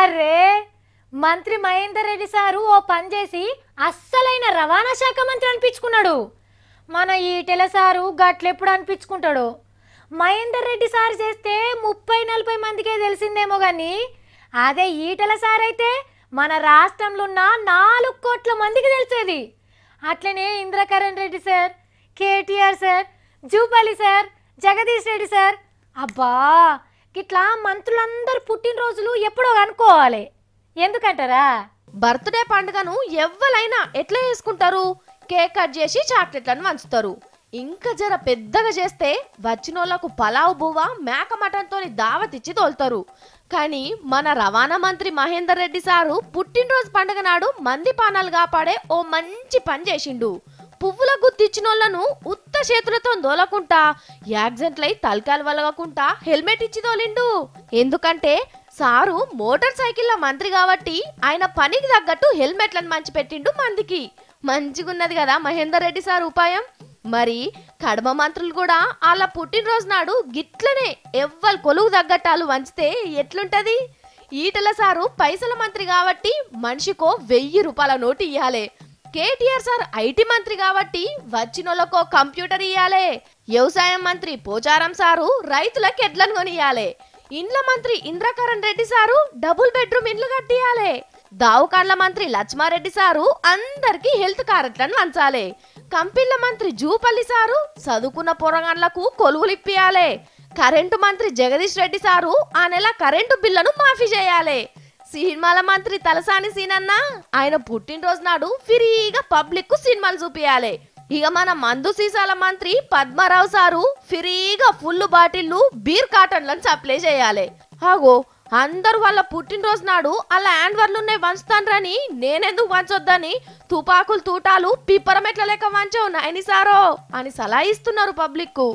Array మంత్రి Mahender Reddy sir ఓ పని చేసి అస్సలైన రవాణా శాఖ మంత్రి అనిపించుకున్నాడు. మన ఈటెల సారు గట్లెప్పుడు అనిపించుకుంటాడు. మహేందర్ రెడ్డి సార్ చేస్తే 30-40 మందికే తెలిసిందేమో కానీ అదే ఈటెల సార్ అయితే మన రాష్ట్రంలో ఉన్న 4 కోట్ల మందికి తెలిసేది. అట్లనే Indrakaran Reddy sir, KTR sir, Jupally sir, Jagadish Reddy sir, అబ్బా ఇట్లా మంత్రులందరూ పుట్టినరోజులు ఎప్పుడో అనుకోవాలి. ఎందుకంటారా? బర్త్డే పండుగను ఎవ్వలైనా ఎట్లా చేసుకుంటారు? కేక్ కట్ చేసి చాక్లెట్లను పంచుతారు. ఇంకా జర పెద్దగా చేస్తే వచ్చినోళ్లకు పలావ్ బువ్వ మేక మటన్తో దావత్ ఇచ్చి తోలుతారు. కానీ మన రవాణా మంత్రి మహేందర్ రెడ్డి సారు పుట్టినరోజు పండుగ నాడు మంది పానాలు కాపాడే ఓ మంచి పని చేసిండు. పువ్వుల గుర్తిచ్చినోళ్లను ఉత్త చేతులతో దోలకుంటా యాక్సిడెంట్లై తలకాయలు వలగకుండా హెల్మెట్ ఇచ్చి తోలిండు. ఎందుకంటే సారు మోటార్ సైకిళ్ల మంత్రి కాబట్టి ఆయన పనికి తగ్గట్టు హెల్మెట్లను మంచి పెట్టిండు మందికి. మంచిగున్నది కదా మహేందర్ రెడ్డి సార్ ఉపాయం. మరి కడమ మంత్రులు కూడా వాళ్ళ పుట్టినరోజు నాడు గిట్లనే ఎవ్వరు కొలువు తగ్గట్టాలు వంచితే ఎట్లుంటది? ఈటల సారు పైసల మంత్రి కాబట్టి మనిషికో 1000 రూపాయల నోటు ఇయ్యాలి. కేటీఆర్ సార్ ఐటీ మంత్రి కాబట్టి వచ్చినోళ్ళకో కంప్యూటర్ ఇయ్యాలి. వ్యవసాయం మంత్రి పోచారం సారు రైతులకు ఎడ్లను కొనియాలి. ఇండ్ల మంత్రి Indrakaran Reddy sir double bedroom ఇండ్లు కట్టియాలి. దావుకాండ్ల మంత్రి లక్ష్మారెడ్డి సారు అందరికి హెల్త్ కార్డులను వంచాలి. కంపిళ్ల మంత్రి జూపల్లి సారు చదువుకున్న పొరగాండ్లకు కొలువులు ఇప్పియాలి. కరెంటు మంత్రి జగదీష్ రెడ్డి సారు ఆ నెల కరెంటు బిల్లును మాఫీ చేయాలి. సినిమాల మంత్రి తలసాని సీనన్న ఆయన పుట్టినరోజు నాడు ఫ్రీగా పబ్లిక్ కు సినిమాలు చూపియాలి. ఇక మన మందు సీసాల మంత్రి పద్మారావు సారు ఫ్రీగా ఫుల్ బాటిళ్లు బీర్ కాటన్లను సప్లై చేయాలి. హాగో అందరూ వాళ్ళ పుట్టినరోజు నాడు అలా హ్యాండ్వర్లున్నే వంచుతాన్రని నేనెందుకు వంచొద్దని తుపాకులు తూటాలు పిప్పరమెట్ల లెక్క వంచవు నాయని సారో అని సలహా ఇస్తున్నారు పబ్లిక్ కు.